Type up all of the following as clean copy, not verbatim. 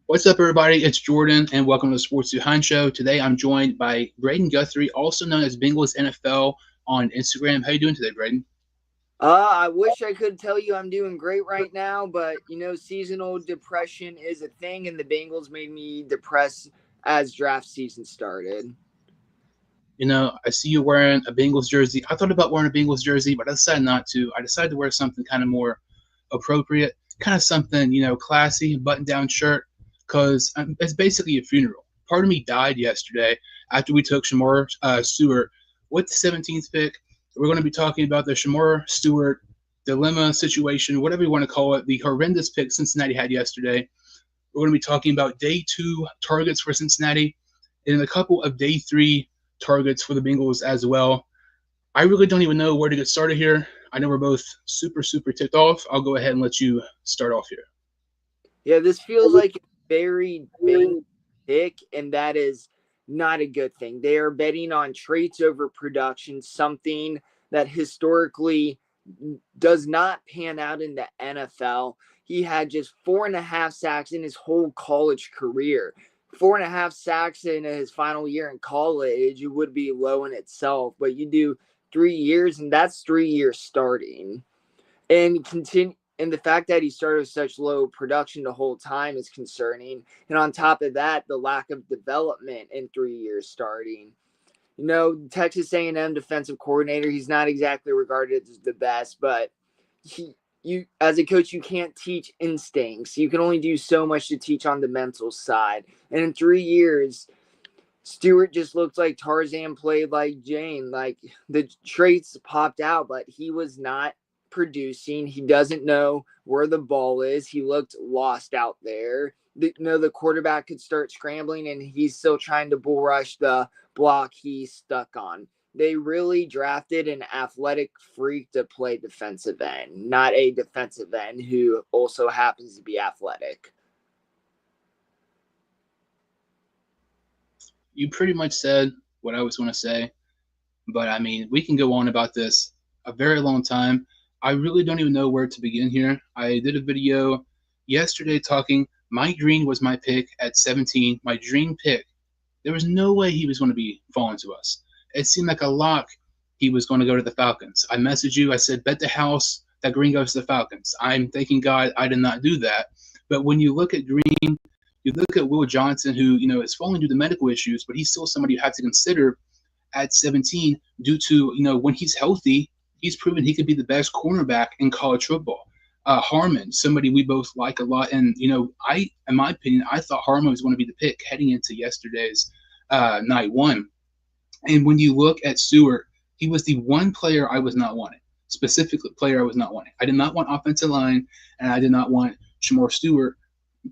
What's up, everybody? It's Jordan, and welcome to the Sports Behind Show. Today, I'm joined by Braeden Guthrie, also known as Bengals NFL on Instagram. How you doing today, Braeden? I wish I could tell you I'm doing great right now, but seasonal depression is a thing, and the Bengals made me depressed as draft season started. I see you wearing a Bengals jersey. I thought about wearing a Bengals jersey, but I decided not to. I decided to wear something kind of more appropriate, kind of something, classy, button-down shirt, because it's basically a funeral. Part of me died yesterday after we took Shemar Stewart with the 17th pick. We're going to be talking about the Shemar Stewart dilemma situation, whatever you want to call it, the horrendous pick Cincinnati had yesterday. We're going to be talking about day 2 targets for Cincinnati and a couple of day 3 targets for the Bengals as well. I really don't even know where to get started here. I know we're both super, super ticked off. I'll go ahead and let you start off here. Yeah, this feels like a very Bengals pick, and that is not a good thing. They are betting on traits over production, something that historically does not pan out in the NFL. He had just 4.5 sacks in his whole college career. 4.5 sacks in his final year in college, it would be low in itself, but you do 3 years, and that's 3 years starting. And the fact that he started with such low production the whole time is concerning. And on top of that, the lack of development in 3 years starting. Texas A&M defensive coordinator, he's not exactly regarded as the best, but you as a coach, you can't teach instincts. You can only do so much to teach on the mental side. And in 3 years, Stewart just looked like Tarzan played like Jane. Like, the traits popped out, but he was not producing. He doesn't know where the ball is. He looked lost out there. The quarterback could start scrambling, and he's still trying to bull rush the block he's stuck on. They really drafted an athletic freak to play defensive end, not a defensive end who also happens to be athletic. You pretty much said what I was going to say, but I mean, we can go on about this a very long time. I really don't even know where to begin here. I did a video yesterday talking. Mike Green was my pick at 17, my dream pick. There was no way he was going to be falling to us. It seemed like a lock he was going to go to the Falcons. I messaged you. I said, bet the house that Green goes to the Falcons. I'm thanking God I did not do that. But when you look at Green, you look at Will Johnson, who, is falling due to medical issues, but he's still somebody you have to consider at 17 due to, when he's healthy, he's proven he could be the best cornerback in college football. Harmon, somebody we both like a lot. And, in my opinion, I thought Harmon was going to be the pick heading into yesterday's night one. And when you look at Stewart, he was the one player I was not wanting, specifically player I was not wanting. I did not want offensive line, and I did not want Shemar Stewart,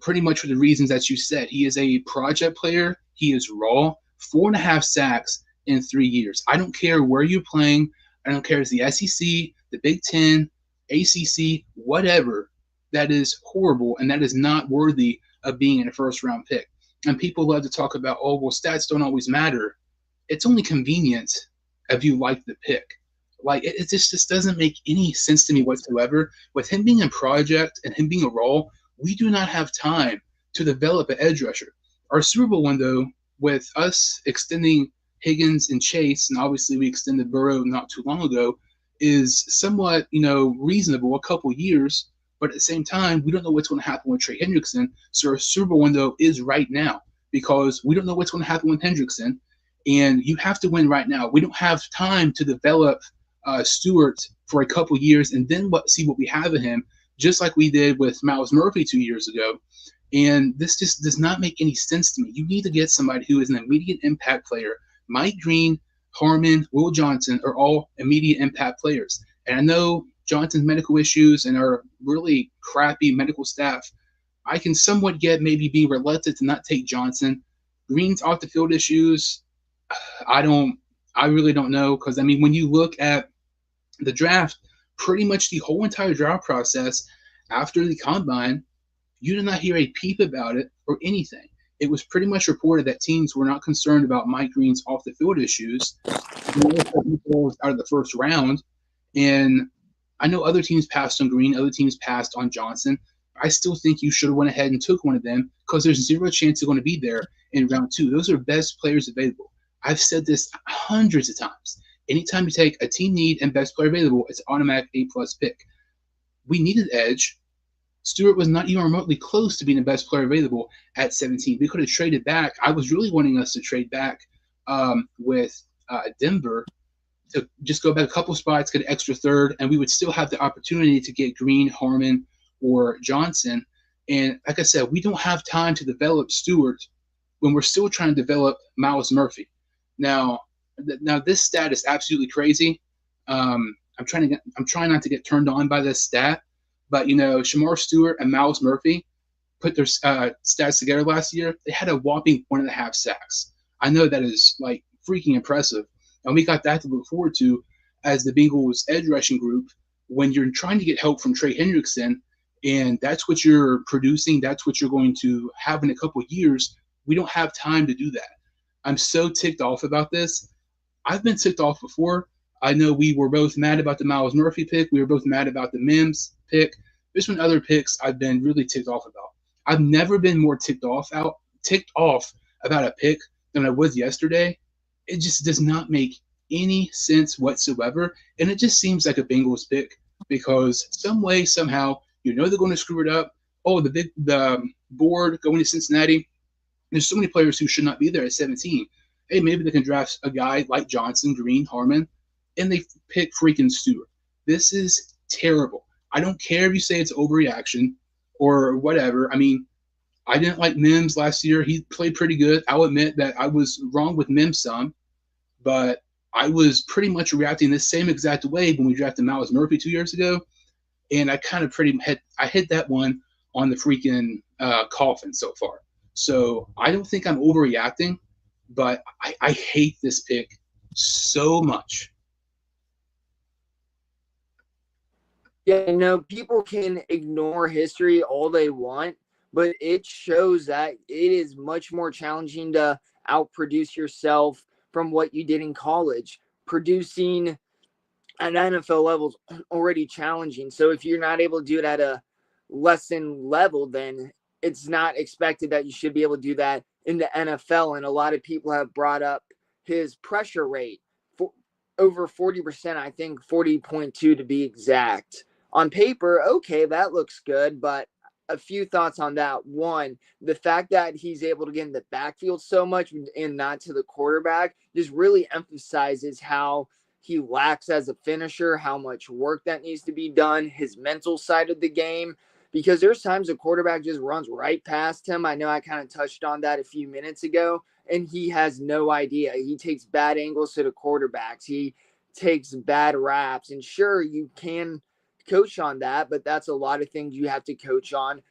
pretty much for the reasons that you said. He is a project player. He is raw. 4.5 sacks in 3 years. I don't care where you're playing. I don't care if it's the SEC, the Big Ten, ACC, whatever. That is horrible, and that is not worthy of being in a first-round pick. And people love to talk about, oh, well, stats don't always matter. It's only convenient if you like the pick. Like, it just doesn't make any sense to me whatsoever. With him being a project and him being a role, we do not have time to develop an edge rusher. Our Super Bowl window, with us extending Higgins and Chase, and obviously we extended Burrow not too long ago, is somewhat, reasonable, a couple years. But at the same time, we don't know what's going to happen with Trey Hendrickson. So our Super Bowl window is right now because we don't know what's going to happen with Hendrickson. And you have to win right now. We don't have time to develop Stewart for a couple years and then see what we have in him, just like we did with Myles Murphy 2 years ago. And this just does not make any sense to me. You need to get somebody who is an immediate impact player. Mike Green, Harmon, Will Johnson are all immediate impact players. And I know Johnson's medical issues and our really crappy medical staff. I can somewhat get maybe being reluctant to not take Johnson. Green's off the field issues. I really don't know, because, I mean, when you look at the draft, pretty much the whole entire draft process after the combine, you did not hear a peep about it or anything. It was pretty much reported that teams were not concerned about Mike Green's off the field issues. Out of the first round, and I know other teams passed on Green, other teams passed on Johnson. I still think you should have went ahead and took one of them because there's zero chance they're going to be there in round two. Those are best players available. I've said this hundreds of times. Anytime you take a team need and best player available, it's automatic A plus pick. We needed edge. Stewart was not even remotely close to being the best player available at 17. We could have traded back. I was really wanting us to trade back with Denver to just go back a couple spots, get an extra third, and we would still have the opportunity to get Green, Harmon, or Johnson. And like I said, we don't have time to develop Stewart when we're still trying to develop Miles Murphy. Now, now this stat is absolutely crazy. I'm trying not to get turned on by this stat, but Shemar Stewart and Miles Murphy put their stats together last year. They had a whopping 1.5 sacks. I know that is like freaking impressive, and we got that to look forward to as the Bengals edge rushing group when you're trying to get help from Trey Hendrickson, and that's what you're producing. That's what you're going to have in a couple of years. We don't have time to do that. I'm so ticked off about this. I've been ticked off before. I know we were both mad about the Miles Murphy pick. We were both mad about the Mims pick. There's been other picks I've been really ticked off about. I've never been more ticked off about a pick than I was yesterday. It just does not make any sense whatsoever, and it just seems like a Bengals pick because some way somehow they're going to screw it up. Oh, the board going to Cincinnati. There's so many players who should not be there at 17. Hey, maybe they can draft a guy like Johnson, Green, Harmon, and they pick freaking Stewart. This is terrible. I don't care if you say it's overreaction or whatever. I mean, I didn't like Mims last year. He played pretty good. I'll admit that I was wrong with Mims some, but I was pretty much reacting the same exact way when we drafted Miles Murphy 2 years ago, and I kind of hit that one on the freaking coffin so far. So I don't think I'm overreacting, but I hate this pick so much. Yeah, people can ignore history all they want, but it shows that it is much more challenging to outproduce yourself from what you did in college. Producing at NFL level is already challenging. So if you're not able to do it at a lesson level, then it's not expected that you should be able to do that in the NFL. And a lot of people have brought up his pressure rate for over 40%, I think 40.2 to be exact. On paper, okay, that looks good, but a few thoughts on that. One, the fact that he's able to get in the backfield so much and not to the quarterback just really emphasizes how he lacks as a finisher, how much work that needs to be done, his mental side of the game, because there's times the quarterback just runs right past him. I know I kind of touched on that a few minutes ago, and he has no idea. He takes bad angles to the quarterbacks. He takes bad raps, and sure, you can coach on that, but that's a lot of things you have to coach on,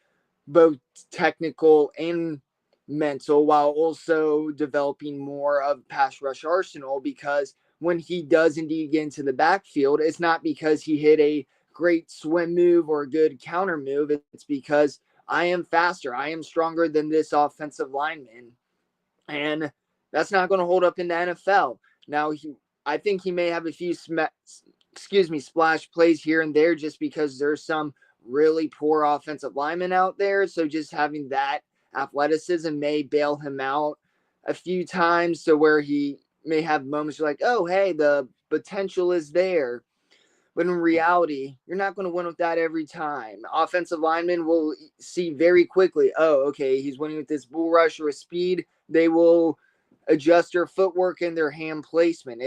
both technical and mental, while also developing more of pass rush arsenal, because when he does indeed get into the backfield, it's not because he hit a great swim move or a good counter move. It's because I am faster. I am stronger than this offensive lineman. And that's not going to hold up in the NFL. Now, I think he may have a few splash plays here and there just because there's some really poor offensive linemen out there. So just having that athleticism may bail him out a few times to where he may have moments like, oh, hey, the potential is there. But in reality, you're not going to win with that every time. Offensive linemen will see very quickly, oh, okay, he's winning with this bull rush or speed. They will adjust their footwork and their hand placement.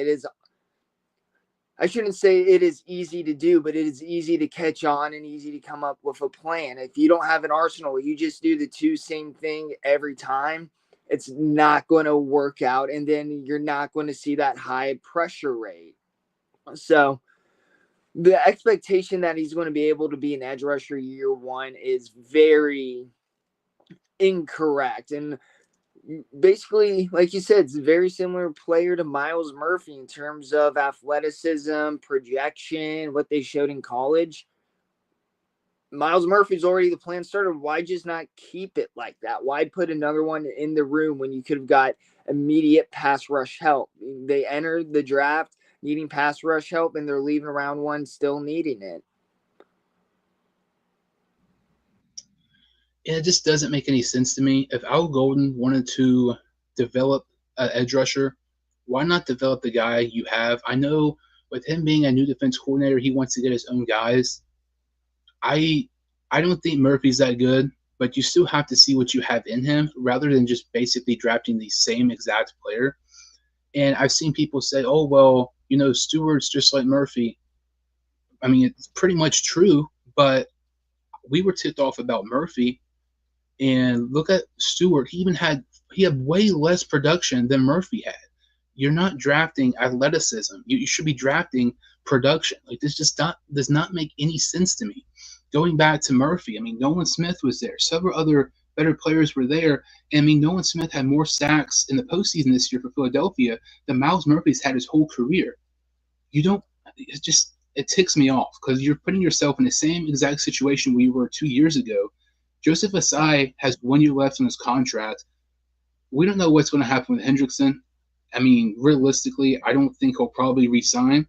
I shouldn't say it is easy to do, but it is easy to catch on and easy to come up with a plan. If you don't have an arsenal, you just do the same thing every time, it's not going to work out. And then you're not going to see that high pressure rate. So the expectation that he's going to be able to be an edge rusher year one is very incorrect. And basically, like you said, it's a very similar player to Miles Murphy in terms of athleticism, projection, what they showed in college. Miles Murphy's already the plan starter. Why just not keep it like that? Why put another one in the room when you could have got immediate pass rush help? They entered the draft needing pass rush help, and they're leaving round one still needing it. it just doesn't make any sense to me. If Al Golden wanted to develop an edge rusher, why not develop the guy you have? I know with him being a new defense coordinator, he wants to get his own guys. I I don't think Murphy's that good, but you still have to see what you have in him rather than just basically drafting the same exact player. And I've seen people say, "Oh well, Stewart's just like Murphy." I mean, it's pretty much true, but we were tipped off about Murphy, and look at Stewart. He had way less production than Murphy had. You're not drafting athleticism. You should be drafting production. Like this just not does not make any sense to me. Going back to Murphy, I mean Nolan Smith was there. Several other better players were there. And I mean Nolan Smith had more sacks in the postseason this year for Philadelphia than Miles Murphy's had his whole career. You don't. It ticks me off because you're putting yourself in the same exact situation we were 2 years ago. Joseph Asai has 1 year left on his contract. We don't know what's going to happen with Hendrickson. I mean, realistically, I don't think he'll probably resign.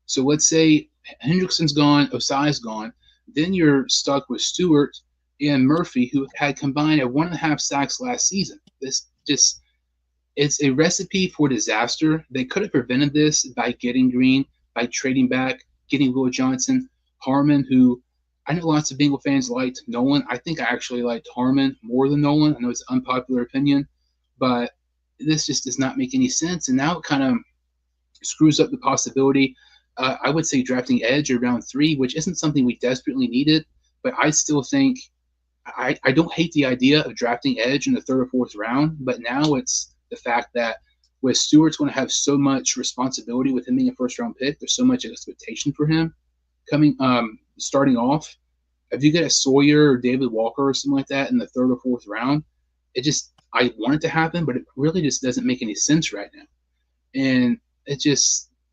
So let's say Hendrickson's gone, Osai's gone. Then you're stuck with Stewart and Murphy, who had combined at 1.5 sacks last season. This just it's a recipe for disaster. They could have prevented this by getting Green, by trading back, getting Will Johnson, Harmon, who I know lots of Bengal fans liked Nolan. I think I actually liked Harmon more than Nolan. I know it's an unpopular opinion, but this just does not make any sense. And now it kind of screws up the possibility. I would say drafting edge around 3, which isn't something we desperately needed, but I still think I don't hate the idea of drafting edge in the 3rd or 4th round, but now it's the fact that with Stewart's going to have so much responsibility with him being a 1st round pick, there's so much expectation for him starting off. If you get a Sawyer or David Walker or something like that in the 3rd or 4th round, I want it to happen, but it really just doesn't make any sense right now. And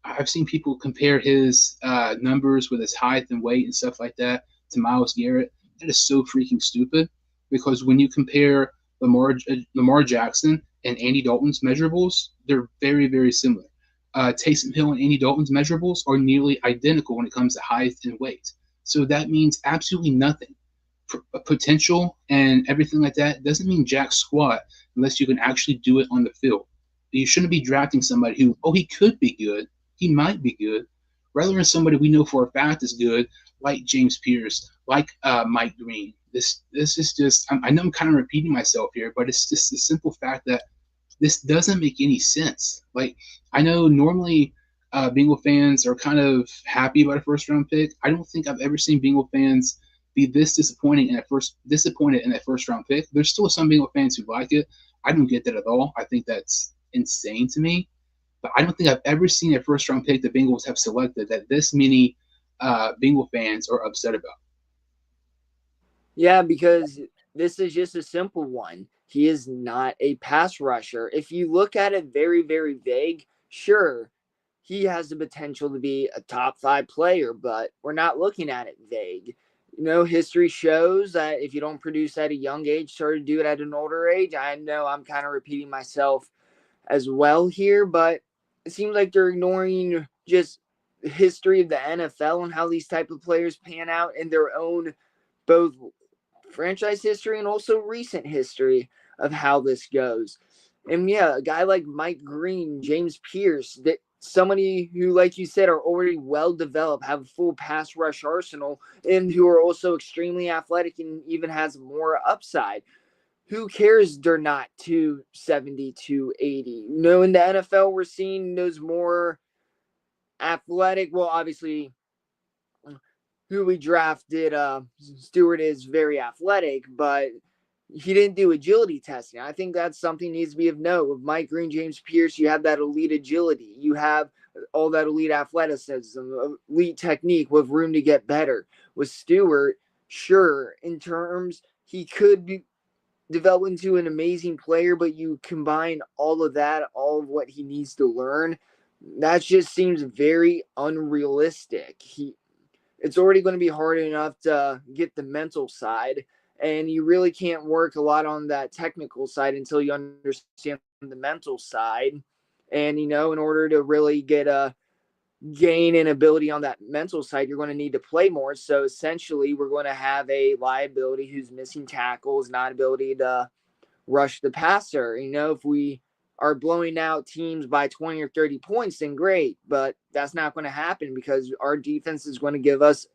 I've seen people compare his numbers with his height and weight and stuff like that to Myles Garrett. That is so freaking stupid because when you compare Lamar Jackson and Andy Dalton's measurables, they're very, very similar. Taysom Hill and Andy Dalton's measurables are nearly identical when it comes to height and weight. So that means absolutely nothing. Potential and everything like that doesn't mean jack squat unless you can actually do it on the field. You shouldn't be drafting somebody who, he could be good, he might be good, rather than somebody we know for a fact is good, like James Pierce, like Mike Green. This is just, I know I'm kind of repeating myself here, but it's just the simple fact that this doesn't make any sense. Like, I know normally Bengal fans are kind of happy about a 1st round pick. I don't think I've ever seen Bengal fans be this disappointed in that 1st round pick. There's still some Bengal fans who like it. I don't get that at all. I think that's insane to me. But I don't think I've ever seen a 1st round pick the Bengals have selected that this many Bengal fans are upset about. Yeah, because this is just a simple one. He is not a pass rusher. If you look at it very, very vague, sure, he has the potential to be a top 5 player, but we're not looking at it vague. History shows that if you don't produce at a young age, start to do it at an older age. I know I'm kind of repeating myself as well here, but it seems like they're ignoring just the history of the NFL and how these type of players pan out in their own both franchise history and also recent history of how this goes. And yeah, a guy like Mike Green, James Pierce, that somebody who, like you said, are already well developed, have a full pass rush arsenal, and who are also extremely athletic and even has more upside. Who cares they're not 270, 280? In the NFL, we're seeing those more athletic, well, obviously, who we drafted, Stewart is very athletic, but he didn't do agility testing. I think that's something needs to be of note. With Mike Green, James Pierce, you have that elite agility. You have all that elite athleticism, elite technique with room to get better. With Stewart, sure, in terms, he could be developed into an amazing player, but you combine all of that, all of what he needs to learn, that just seems very unrealistic. It's already going to be hard enough to get the mental side, and you really can't work a lot on that technical side until you understand the mental side. And in order to really get gain an ability on that mental side, you're going to need to play more. So essentially, we're going to have a liability who's missing tackles, not ability to rush the passer. If we are blowing out teams by 20 or 30 points, then great. But that's not going to happen because our defense is going to give us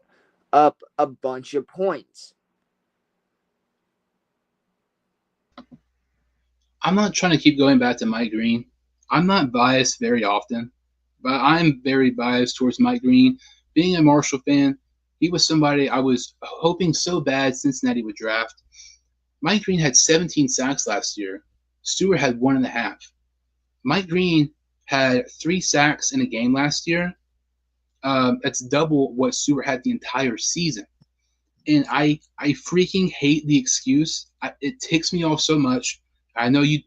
up a bunch of points. I'm not trying to keep going back to Mike Green. I'm not biased very often, but I'm very biased towards Mike Green. Being a Marshall fan, he was somebody I was hoping so bad Cincinnati would draft. Mike Green had 17 sacks last year. Stewart had 1.5. Mike Green had 3 sacks in a game last year. That's double what Stewart had the entire season. And I freaking hate the excuse. It ticks me off so much. I know you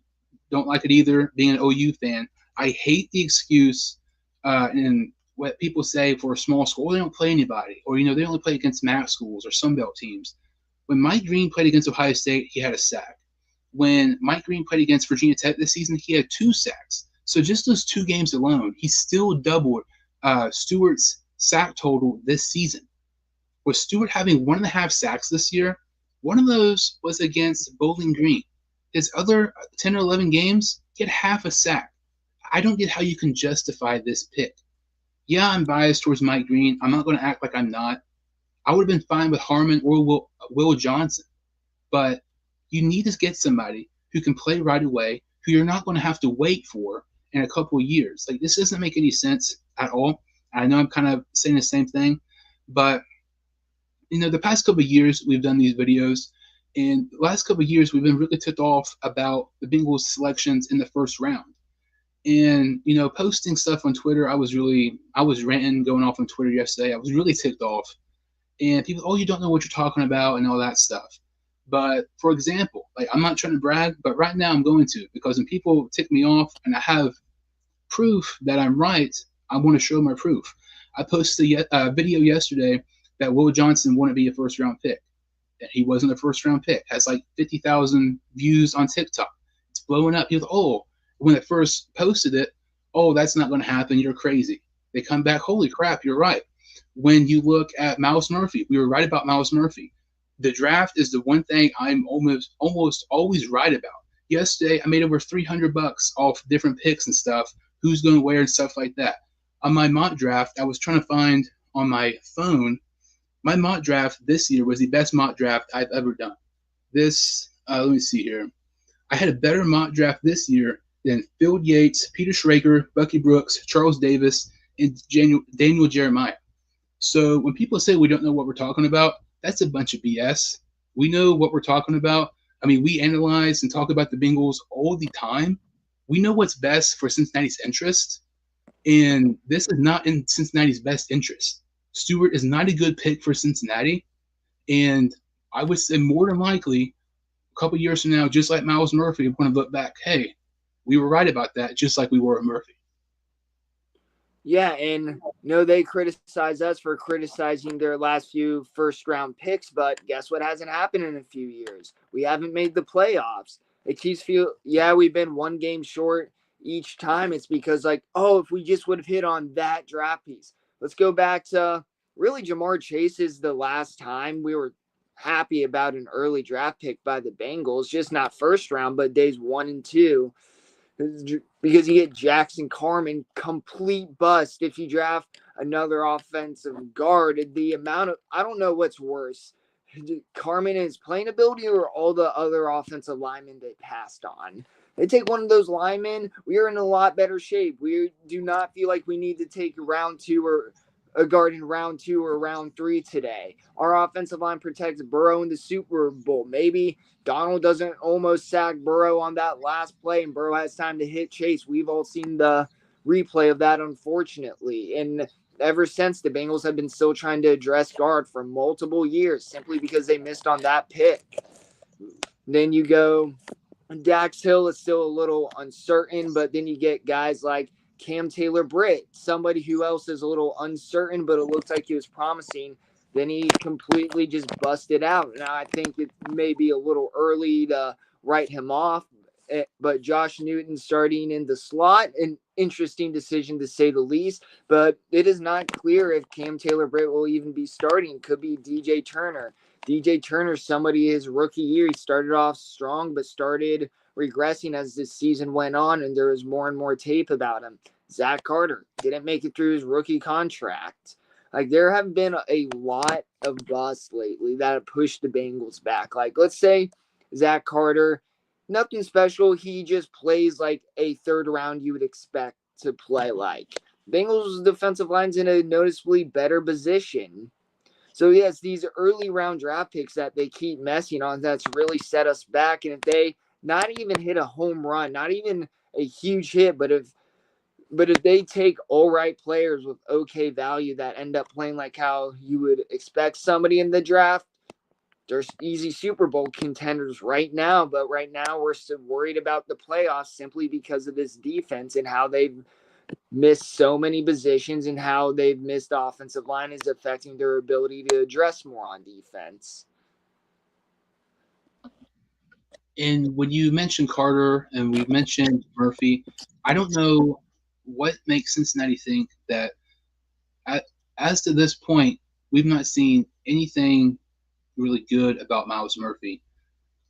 don't like it either, being an OU fan. I hate the excuse and what people say for a small school. They don't play anybody, or they only play against MAC schools or Sunbelt teams. When Mike Green played against Ohio State, he had a sack. When Mike Green played against Virginia Tech this season, he had 2 sacks. So just those 2 games alone, he still doubled Stewart's sack total this season. With Stewart having 1.5 sacks this year, one of those was against Bowling Green. His other 10 or 11 games, he had half a sack. I don't get how you can justify this pick. Yeah, I'm biased towards Mike Green. I'm not going to act like I'm not. I would have been fine with Harmon or Will Johnson. But you need to get somebody who can play right away, who you're not going to have to wait for in a couple of years. Like, this doesn't make any sense at all. I know I'm kind of saying the same thing, but the past couple of years we've done these videos, and the last couple of years we've been really ticked off about the Bengals selections in the first round. And posting stuff on Twitter, I was ranting, going off on Twitter yesterday. I was really ticked off, and people, oh, you don't know what you're talking about, and all that stuff. But for example, like, I'm not trying to brag, but right now I'm going to, because when people tick me off and I have proof that I'm right, I want to show my proof. I posted a video yesterday that Will Johnson wouldn't be a first round pick. And he wasn't a first round pick. Has like 50,000 views on TikTok. It's blowing up. He was, oh, when it first posted it, oh, that's not going to happen. You're crazy. They come back, holy crap, you're right. When you look at Myles Murphy, we were right about Myles Murphy. The draft is the one thing I'm almost always right about. Yesterday, I made over $300 off different picks and stuff, who's going to wear and stuff like that. On my mock draft, I was trying to find on my phone. My mock draft this year was the best mock draft I've ever done. Let me see here. I had a better mock draft this year than Phil Yates, Peter Schrager, Bucky Brooks, Charles Davis, and Daniel Jeremiah. So when people say we don't know what we're talking about, that's a bunch of BS. We know what we're talking about. I mean, we analyze and talk about the Bengals all the time. We know what's best for Cincinnati's interest, and this is not in Cincinnati's best interest. Stewart is not a good pick for Cincinnati, and I would say more than likely, a couple years from now, just like Myles Murphy, we're going to look back, hey, we were right about that, just like we were at Murphy. Yeah, and they criticize us for criticizing their last few first-round picks, but guess what hasn't happened in a few years? We haven't made the playoffs. It keeps we've been one game short each time. It's because, like, oh, if we just would have hit on that draft piece. Let's go back to really Ja'Marr Chase is the last time we were happy about an early draft pick by the Bengals, just not first round, but days 1 and 2. Because you get Jackson Carman, complete bust. If you draft another offensive guard, the amount of, I don't know what's worse, Carman and his playing ability or all the other offensive linemen they passed on. They take one of those linemen, we are in a lot better shape. We do not feel like we need to take round 2 or a guard in round 2 or round 3 today. Our offensive line protects Burrow in the Super Bowl. Maybe Donald doesn't almost sack Burrow on that last play and Burrow has time to hit Chase. We've all seen the replay of that, unfortunately. And ever since, the Bengals have been still trying to address guard for multiple years simply because they missed on that pick. Then you go, Dax Hill is still a little uncertain, but then you get guys like Cam Taylor-Britt, somebody who else is a little uncertain, but it looks like he was promising. Then he completely just busted out. Now, I think it may be a little early to write him off, but Josh Newton starting in the slot, and interesting decision to say the least. But it is not clear if Cam Taylor-Britt will even be starting. Could be DJ Turner. DJ Turner, somebody his rookie year, he started off strong, but started regressing as this season went on, and there was more and more tape about him. Zach Carter didn't make it through his rookie contract. Like, there have been a lot of busts lately that have pushed the Bengals back. Like, let's say Zach Carter, nothing special. He just plays like a third round you would expect to play like. Bengals defensive line's in a noticeably better position. So, yes, these early round draft picks that they keep messing on, that's really set us back. And if they not even hit a home run, not even a huge hit, but if they take all right players with okay value that end up playing like how you would expect somebody in the draft, there's easy Super Bowl contenders right now. But right now we're still worried about the playoffs simply because of this defense and how they've missed so many positions and how they've missed offensive line is affecting their ability to address more on defense. And when you mentioned Carter and we mentioned Murphy, I don't know what makes Cincinnati think that as to this point, we've not seen anything really good about Miles Murphy.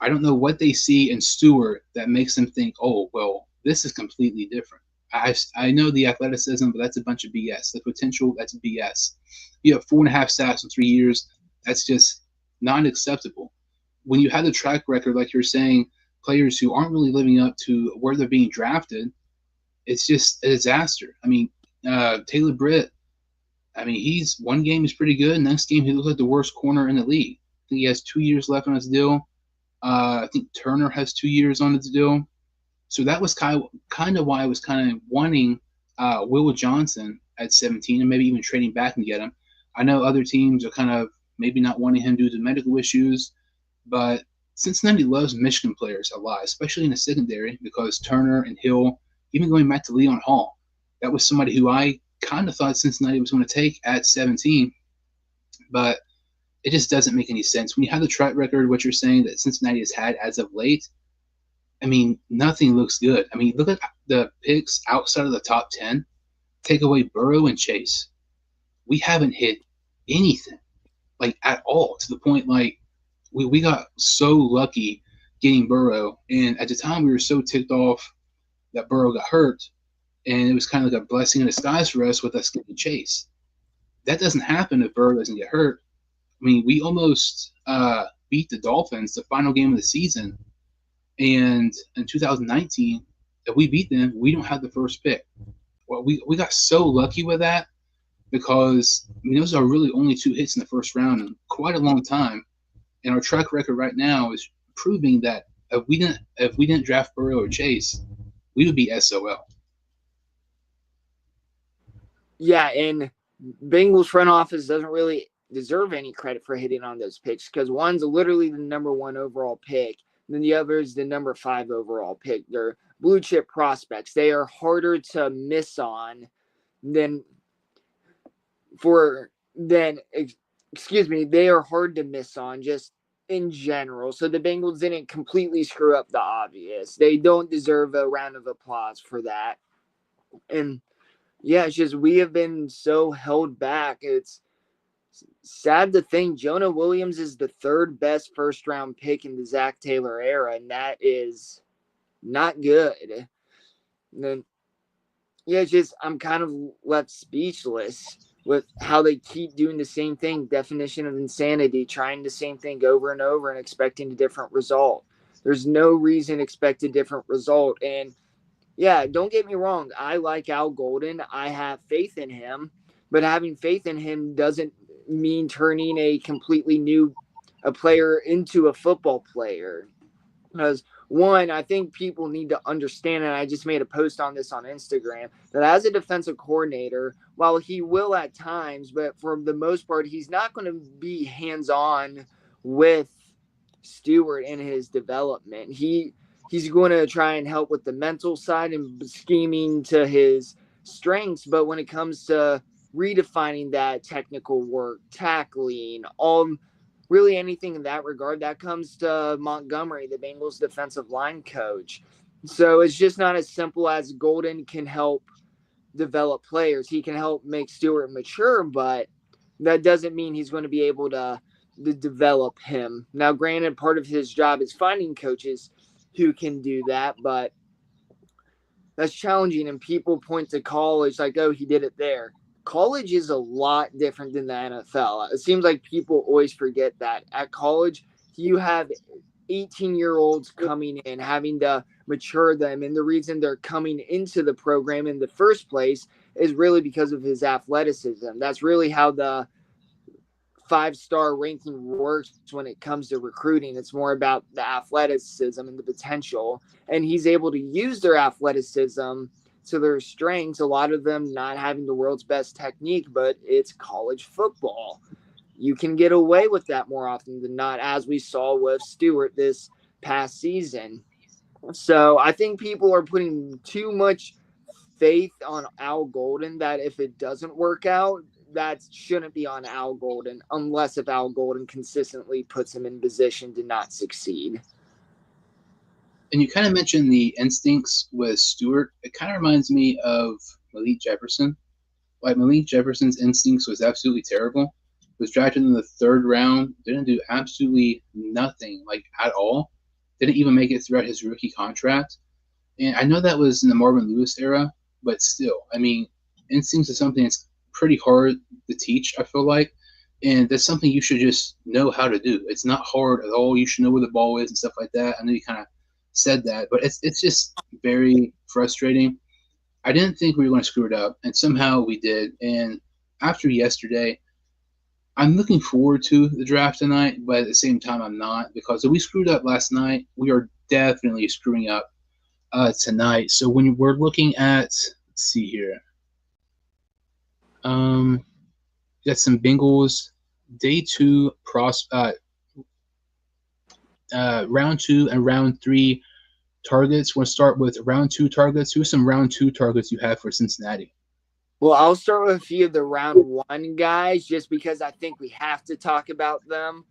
I don't know what they see in Stewart that makes them think, oh, well, this is completely different. I know the athleticism, but that's a bunch of BS. The potential, that's BS. You have 4.5 sacks in 3 years. That's just not acceptable. When you have the track record, like you're saying, players who aren't really living up to where they're being drafted, it's just a disaster. I mean, Taylor Britt, I mean, he's one game is pretty good. Next game, he looks like the worst corner in the league. I think he has 2 years left on his deal. I think Turner has 2 years on his deal. So that was kind of why I was kind of wanting Will Johnson at 17 and maybe even trading back and get him. I know other teams are kind of maybe not wanting him due to medical issues, but Cincinnati loves Michigan players a lot, especially in the secondary, because Turner and Hill, even going back to Leon Hall, that was somebody who I kind of thought Cincinnati was going to take at 17, but it just doesn't make any sense. When you have the track record, what you're saying that Cincinnati has had as of late, I mean, nothing looks good. I mean, look at the picks outside of the top 10. Take away Burrow and Chase. We haven't hit anything, like, at all, to the point, like, we got so lucky getting Burrow. And at the time, we were so ticked off that Burrow got hurt. And it was kind of like a blessing in disguise for us with us getting Chase. That doesn't happen if Burrow doesn't get hurt. I mean, we almost beat the Dolphins the final game of the season. And in 2019, if we beat them, we don't have the first pick. Well, we got so lucky with that because, I mean, those are really only 2 hits in the first round in quite a long time. And our track record right now is proving that if we didn't draft Burrow or Chase, we would be SOL. Yeah, and Bengals front office doesn't really deserve any credit for hitting on those picks because one's literally the number 1 overall pick, and then the other is the number 5 overall pick. They're blue chip prospects. They are harder to miss on than they are hard to miss on just in general. So the Bengals didn't completely screw up the obvious. They don't deserve a round of applause for that. And yeah, it's just we have been so held back. It's sad to think Jonah Williams is the 3rd best first round pick in the Zach Taylor era, and that is not good. And then, yeah, it's just I'm kind of left speechless with how they keep doing the same thing. Definition of insanity, trying the same thing over and over and expecting a different result. There's no reason to expect a different result. And yeah, don't get me wrong. I like Al Golden. I have faith in him, but having faith in him doesn't mean turning a completely new player into a football player. Because one, I think people need to understand, and I just made a post on this on Instagram, that as a defensive coordinator, while he will at times, but for the most part, he's not going to be hands-on with Stewart in his development. He's going to try and help with the mental side and scheming to his strengths, but when it comes to redefining that technical work, tackling, all really anything in that regard, that comes to Montgomery, the Bengals defensive line coach. So it's just not as simple as Golden can help develop players. He can help make Stewart mature, but that doesn't mean he's going to be able to develop him. Now, granted, part of his job is finding coaches who can do that, but that's challenging. And people point to college like, oh, he did it there. College is a lot different than the NFL. It seems like people always forget that. At college, you have 18-year-olds coming in, having to mature them. And the reason they're coming into the program in the first place is really because of his athleticism. That's really how the 5-star ranking works when it comes to recruiting. It's more about the athleticism and the potential. And he's able to use their athleticism to their strengths, a lot of them not having the world's best technique, but it's college football. You can get away with that more often than not, as we saw with Stewart this past season. So I think people are putting too much faith on Al Golden that if it doesn't work out, that shouldn't be on Al Golden, unless if Al Golden consistently puts him in position to not succeed. And you kind of mentioned the instincts with Stewart. It kind of reminds me of Malik Jefferson. Like Malik Jefferson's instincts was absolutely terrible. Was drafted in the third round, didn't do absolutely nothing, like at all. Didn't even make it throughout his rookie contract. And I know that was in the Marvin Lewis era, but still, I mean, instincts is something that's pretty hard to teach, I feel like. And that's something you should just know how to do. It's not hard at all. You should know where the ball is and stuff like that. I know you kind of said that, but it's just very frustrating. I didn't think we were going to screw it up, and somehow we did. And after yesterday, I'm looking forward to the draft tonight, but at the same time, I'm not, because if we screwed up last night, we are definitely screwing up tonight. So when we're looking at, let's see here, got some Bengals day two round two and round three targets. We'll start with round two targets. Who are some round two targets you have for Cincinnati? Well, I'll start with a few of the round one guys just because I think we have to talk about them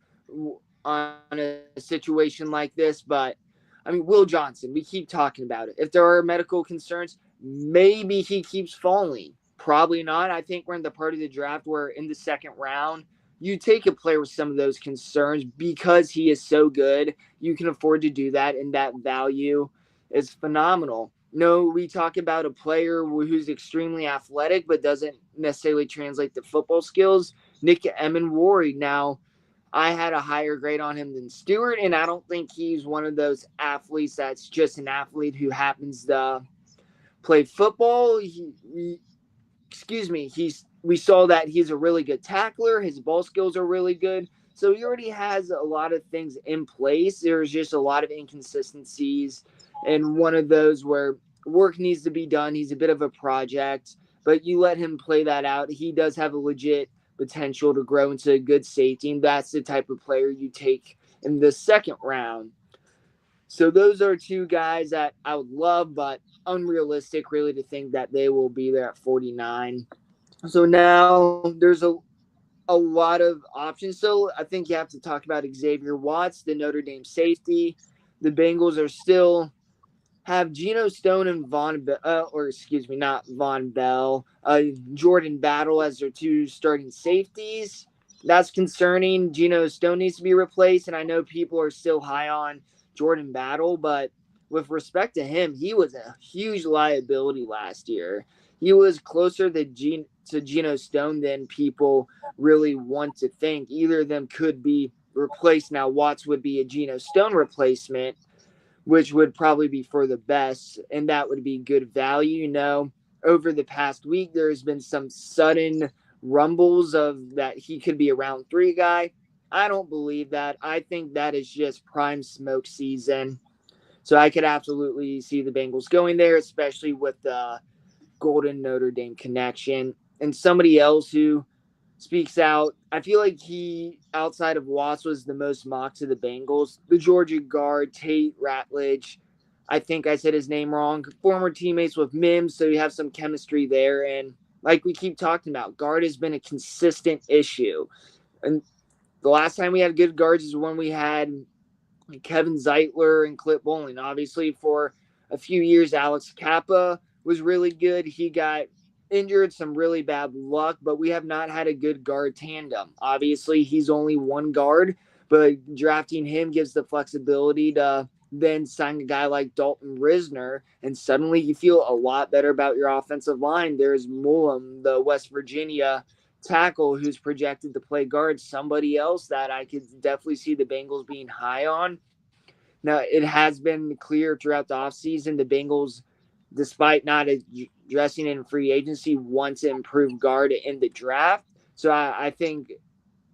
on a situation like this. But I mean, Will Johnson, we keep talking about it. If there are medical concerns, maybe he keeps falling. Probably not. I think we're in the part of the draft where in the second round, you take a player with some of those concerns because he is so good. You can afford to do that, and that value is phenomenal. No, we talk about a player who's extremely athletic but doesn't necessarily translate to football skills. Nick Emenwari. Now, I had a higher grade on him than Stewart, and I don't think he's one of those athletes that's just an athlete who happens to play football. Excuse me, we saw that he's a really good tackler. His ball skills are really good. So he already has a lot of things in place. There's just a lot of inconsistencies, and one of those where work needs to be done. He's a bit of a project, but you let him play that out. He does have a legit potential to grow into a good safety, and that's the type of player you take in the second round. So those are two guys that I would love, but unrealistic really to think that they will be there at 49. So now there's a lot of options. So I think you have to talk about Xavier Watts, the Notre Dame safety. The Bengals are still have Geno Stone and or excuse me, not Von Bell, Jordan Battle as their two starting safeties. That's concerning. Geno Stone needs to be replaced, and I know people are still high on Jordan Battle, but with respect to him, he was a huge liability last year. He was closer to Geno Stone than people really want to think. Either of them could be replaced. Now, Watts would be a Geno Stone replacement, which would probably be for the best, and that would be good value. Over the past week, there's been some sudden rumbles of that he could be a round three guy. I don't believe that. I think that is just prime smoke season. So I could absolutely see the Bengals going there, especially with the Golden Notre Dame connection. And somebody else who speaks out. I feel like he, outside of Watts, was the most mocked to the Bengals. The Georgia guard, Tate Ratledge. I think I said his name wrong. Former teammates with Mims, so you have some chemistry there. And like we keep talking about, guard has been a consistent issue. And the last time we had good guards is when we had Kevin Zeitler and Clip Bowling. Obviously, for a few years, Alex Kappa was really good. He got injured, some really bad luck, but we have not had a good guard tandem. Obviously, he's only one guard, but drafting him gives the flexibility to then sign a guy like Dalton Risner, and suddenly you feel a lot better about your offensive line. There's Mullum, the West Virginia tackle, who's projected to play guard, somebody else that I could definitely see the Bengals being high on. Now, it has been clear throughout the offseason the Bengals, despite not addressing in free agency, want to improve guard in the draft. So I think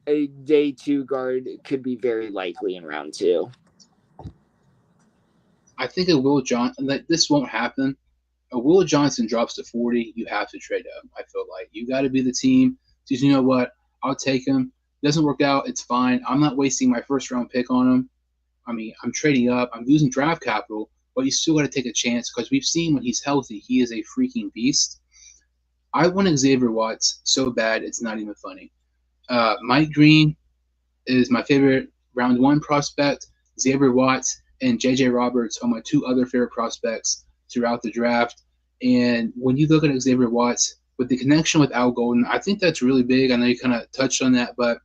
a day two guard could be very likely in round two. I think a Will Johnson, like, this won't happen. A Will Johnson drops to 40, you have to trade up. I feel like you got to be the team. Because you know what? I'll take him. Doesn't work out, it's fine. I'm not wasting my first round pick on him. I mean, I'm trading up. I'm losing draft capital, but you still got to take a chance because we've seen when he's healthy, he is a freaking beast. I want Xavier Watts so bad, it's not even funny. Mike Green is my favorite round one prospect. Xavier Watts and J.J. Roberts are my two other favorite prospects throughout the draft. And when you look at Xavier Watts, with the connection with Al Golden, I think that's really big. I know you kind of touched on that, but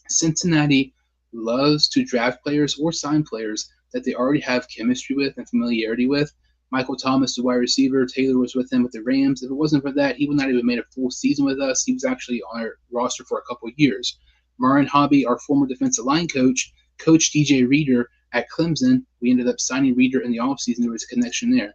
Cincinnati loves to draft players or sign players that they already have chemistry with and familiarity with. Michael Thomas, the wide receiver, Taylor was with him with the Rams. If it wasn't for that, he would not even made a full season with us. He was actually on our roster for a couple of years. Marion Hobby, our former defensive line coach, coached DJ Reader at Clemson. We ended up signing Reader in the offseason. There was a connection there.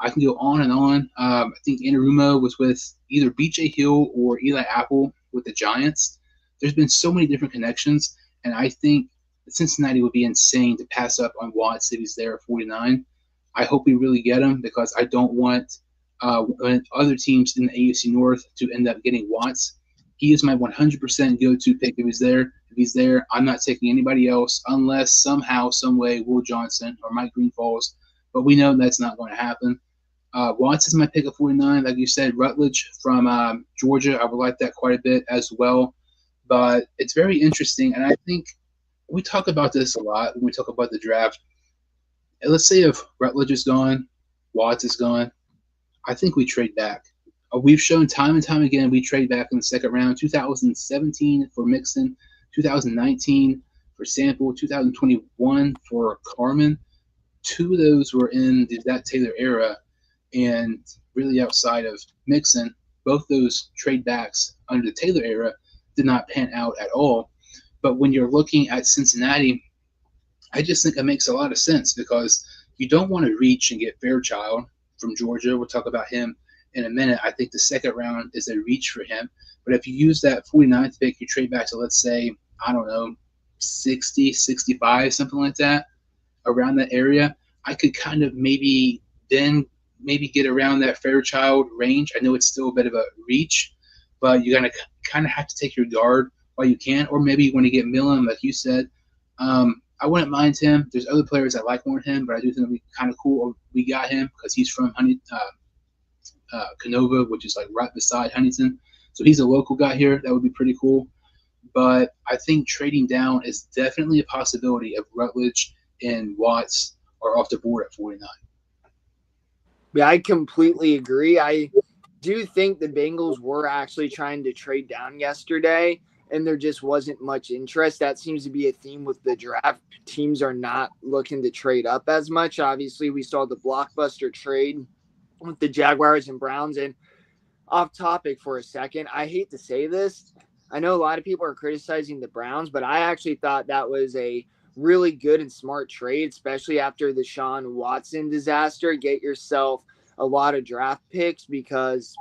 I can go on and on. I think Anarumo was with either BJ Hill or Eli Apple with the Giants. There's been so many different connections, and I think Cincinnati would be insane to pass up on Watts if he's there at 49. I hope we really get him because I don't want other teams in the AFC North to end up getting Watts. He is my 100% go-to pick if he's there. If he's there, I'm not taking anybody else unless somehow, some way, Will Johnson or Mike Green falls. But we know that's not going to happen. Watts is my pick at 49. Like you said, Rutledge from Georgia, I would like that quite a bit as well. But it's very interesting, and I think we talk about this a lot when we talk about the draft. And let's say if Rutledge is gone, Watts is gone, I think we trade back. We've shown time and time again we trade back in the second round. 2017 for Mixon, 2019 for Sample, 2021 for Carmen. Two of those were in that Taylor era, and really outside of Mixon, both those trade backs under the Taylor era did not pan out at all. But when you're looking at Cincinnati, I just think it makes a lot of sense because you don't want to reach and get Fairchild from Georgia. We'll talk about him in a minute. I think the second round is a reach for him. But if you use that 49th pick, you trade back to, let's say, I don't know, 60, 65, something like that, around that area, I could kind of maybe get around that Fairchild range. I know it's still a bit of a reach, but you're going to kind of have to take your guard while you can, or maybe you want to get Millen, like you said. I wouldn't mind him. There's other players I like more than him, but I do think it'd be kind of cool. We got him because he's from Canova, which is like right beside Huntington. So he's a local guy here. That would be pretty cool. But I think trading down is definitely a possibility if Rutledge and Watts are off the board at 49. Yeah, I completely agree. I do think the Bengals were actually trying to trade down yesterday, and there just wasn't much interest. That seems to be a theme with the draft. Teams are not looking to trade up as much. Obviously, we saw the blockbuster trade with the Jaguars and Browns. And off topic for a second, I hate to say this. I know a lot of people are criticizing the Browns, but I actually thought that was a really good and smart trade, especially after the Sean Watson disaster. Get yourself a lot of draft picks because,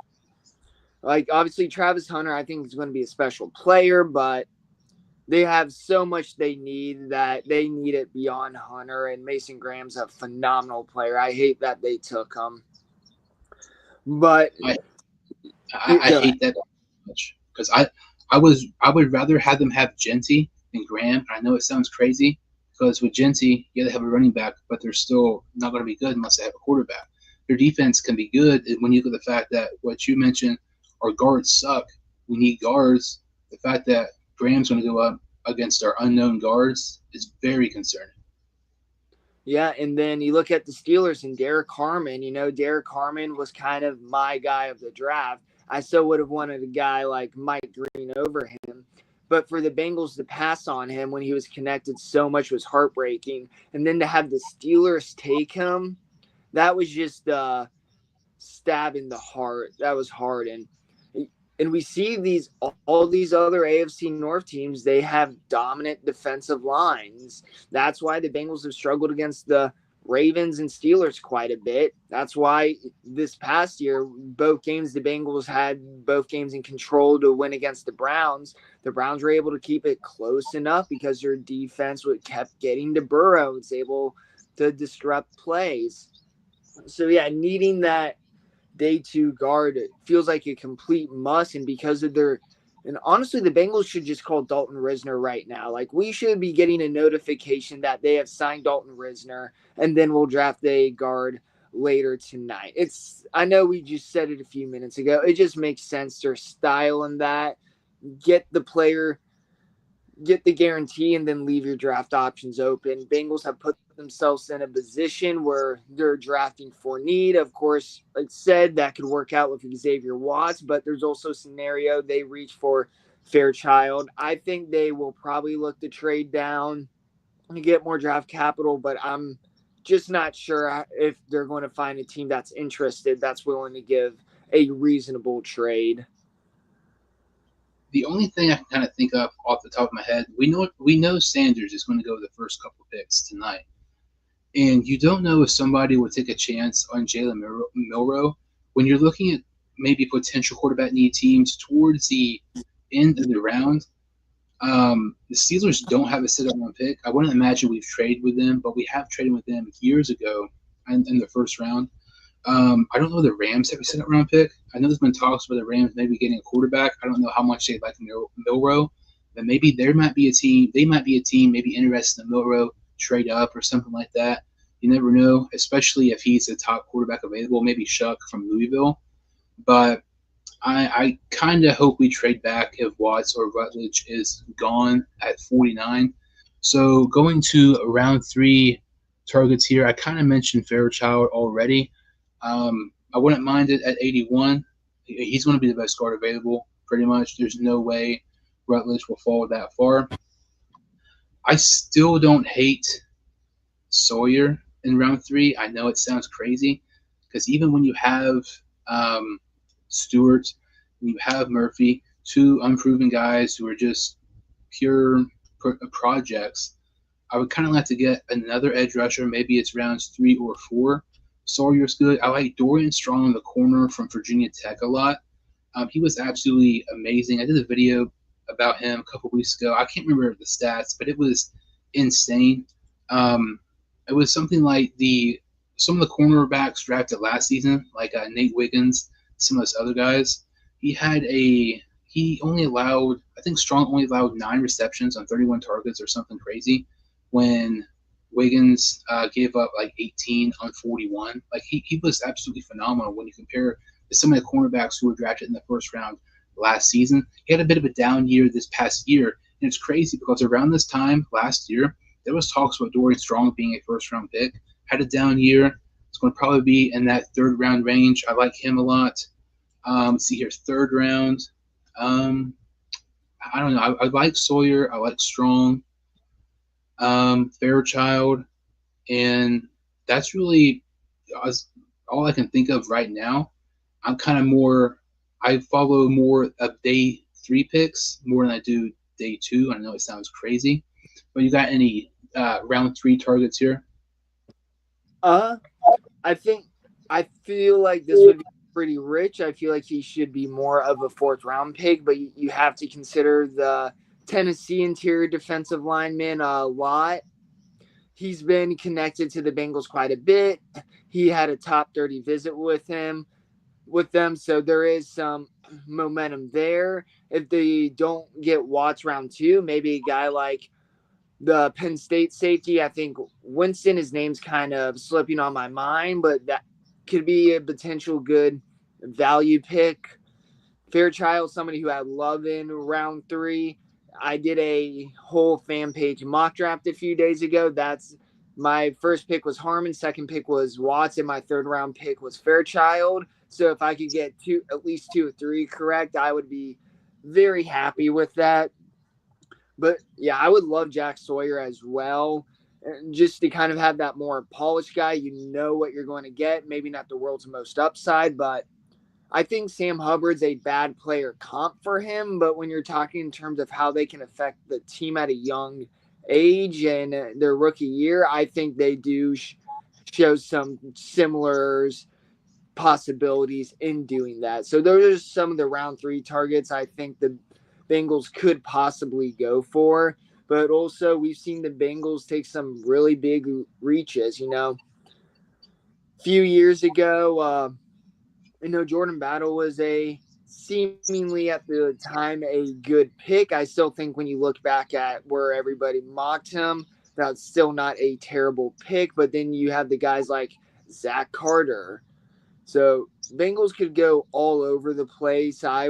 like, obviously Travis Hunter, I think is going to be a special player, but they have so much they need that they need it beyond Hunter, and Mason Graham's a phenomenal player. I hate that they took him. But I hate that much because I would rather have them have Genty than Graham. I know it sounds crazy because with Genty, yeah, they have a running back, but they're still not going to be good unless they have a quarterback. Their defense can be good when you look at the fact that what you mentioned, our guards suck. We need guards. The fact that Graham's going to go up against our unknown guards is very concerning. Yeah, and then you look at the Steelers and Derek Carmen. Derek Carmen was kind of my guy of the draft. I still would have wanted a guy like Mike Green over him. But for the Bengals to pass on him when he was connected so much was heartbreaking. And then to have the Steelers take him, that was just stab in the heart. That was hard. And we see all these other AFC North teams, they have dominant defensive lines. That's why the Bengals have struggled against the Ravens and Steelers quite a bit. That's why this past year, both games, the Bengals had both games in control to win against the Browns. The Browns were able to keep it close enough because their defense kept getting to Burrow. It's able to disrupt plays. So, yeah, needing that day two guard feels like a complete must. And because of and honestly, the Bengals should just call Dalton Risner right now. Like, we should be getting a notification that they have signed Dalton Risner, and then we'll draft a guard later tonight. I know we just said it a few minutes ago. It just makes sense. Their style in that. Get the player, get the guarantee, and then leave your draft options open. Bengals have put themselves in a position where they're drafting for need. Of course, like said, that could work out with Xavier Watts, but there's also a scenario they reach for Fairchild. I think they will probably look to trade down and get more draft capital, but I'm just not sure if they're going to find a team that's interested, that's willing to give a reasonable trade. The only thing I can kind of think of off the top of my head, we know Sanders is going to go the first couple picks tonight, and you don't know if somebody will take a chance on Jalen Milroe when you're looking at maybe potential quarterback need teams towards the end of the round. The Steelers don't have a sit-up-round pick. I wouldn't imagine we've traded with them, but we have traded with them years ago in the first round. I don't know the Rams have a second round pick. I know there's been talks about the Rams maybe getting a quarterback. I don't know how much they like Milroe, but maybe there might be a team. They might be a team maybe interested in Milroe, trade up or something like that. You never know, especially if he's the top quarterback available. Maybe Shuck from Louisville, but I kind of hope we trade back if Watts or Rutledge is gone at 49. So going to round three targets here, I kind of mentioned Fairchild already. I wouldn't mind it at 81. He's going to be the best guard available, pretty much. There's no way Rutledge will fall that far. I still don't hate Sawyer in round three. I know it sounds crazy because even when you have Stewart, when you have Murphy, two unproven guys who are just pure projects, I would kind of like to get another edge rusher. Maybe it's rounds 3 or 4. Sawyer's good. I like Dorian Strong in the corner from Virginia Tech a lot. He was absolutely amazing. I did a video about him a couple weeks ago. I can't remember the stats, but it was insane. It was something like some of the cornerbacks drafted last season, like Nate Wiggins, some of those other guys. He only allowed, I think Strong only allowed 9 receptions on 31 targets or something crazy, when Wiggins gave up like 18 on 41. Like he was absolutely phenomenal when you compare to some of the cornerbacks who were drafted in the first round last season. He had a bit of a down year this past year, and it's crazy because around this time last year, there was talks about Dorian Strong being a first round pick. Had a down year. It's going to probably be in that third round range. I like him a lot. Let's see here, third round. I don't know. I like Sawyer. I like Strong. Fairchild, and that's really all I can think of right now. I'm kind of more, I follow more of day 3 picks more than I do day 2. I know it sounds crazy, but you got any round 3 targets here? Uh, I feel like this would be pretty rich. I feel like he should be more of a fourth round pick, but you have to consider the Tennessee interior defensive lineman a lot. He's been connected to the Bengals quite a bit. He had a top 30 visit with them, so there is some momentum there. If they don't get Watts round 2, maybe a guy like the Penn State safety, I think Winston, his name's kind of slipping on my mind, but that could be a potential good value pick. Fairchild, somebody who I love in round 3. I did a whole fan page mock draft a few days ago. That's my first pick was Harmon, second pick was Watson, my third round pick was Fairchild. So if I could get at least 2 or 3 correct, I would be very happy with that. But yeah, I would love Jack Sawyer as well. And just to kind of have that more polished guy, you know what you're going to get. Maybe not the world's most upside, but I think Sam Hubbard's a bad player comp for him. But when you're talking in terms of how they can affect the team at a young age and their rookie year, I think they do show some similar possibilities in doing that. So those are some of the round 3 targets I think the Bengals could possibly go for. But also, we've seen the Bengals take some really big reaches. A few years ago, Jordan Battle was a seemingly at the time a good pick. I still think when you look back at where everybody mocked him, that's still not a terrible pick. But then you have the guys like Zach Carter. So Bengals could go all over the place. I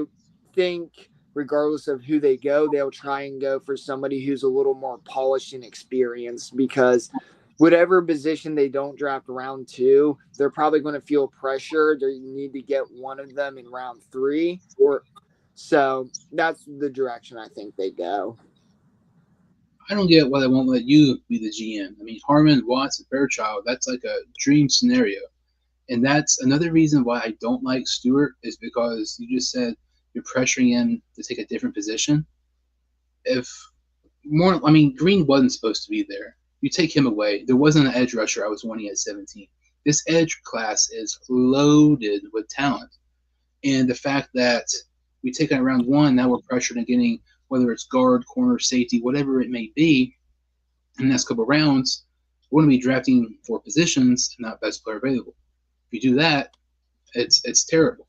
think regardless of who they go, they'll try and go for somebody who's a little more polished and experienced because whatever position they don't draft round 2, they're probably going to feel pressure. They need to get one of them in round 3 or so that's the direction I think they go. I don't get why they won't let you be the GM. I mean, Harmon, Watts, and Fairchild, that's like a dream scenario. And that's another reason why I don't like Stewart is because you just said you're pressuring him to take a different position. If more, I mean, Green wasn't supposed to be there. You take him away. There wasn't an edge rusher I was wanting at 17. This edge class is loaded with talent. And the fact that we take it around 1, now we're pressured in getting whether it's guard, corner, safety, whatever it may be, in the next couple of rounds, we're going to be drafting for positions, not best player available. If you do that, it's terrible.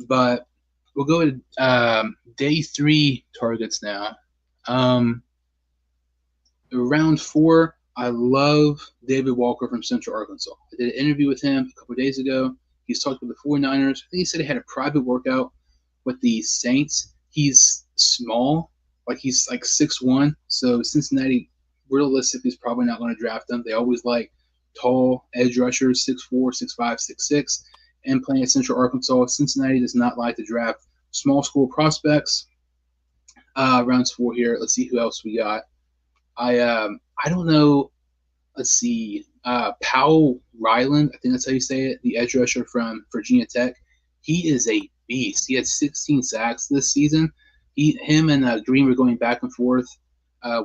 But we'll go to day 3 targets now. Round 4, I love David Walker from Central Arkansas. I did an interview with him a couple of days ago. He's talked with the 49ers. I think he said he had a private workout with the Saints. He's small, like he's like 6'1". So Cincinnati, realistically, is probably not going to draft him. They always like tall edge rushers, 6'4", 6'5", 6'6", and playing at Central Arkansas. Cincinnati does not like to draft small school prospects. Rounds 4 here. Let's see who else we got. I don't know. Let's see. Powell Ryland, I think that's how you say it, the edge rusher from Virginia Tech. He is a beast. He had 16 sacks this season. Him and Green were going back and forth,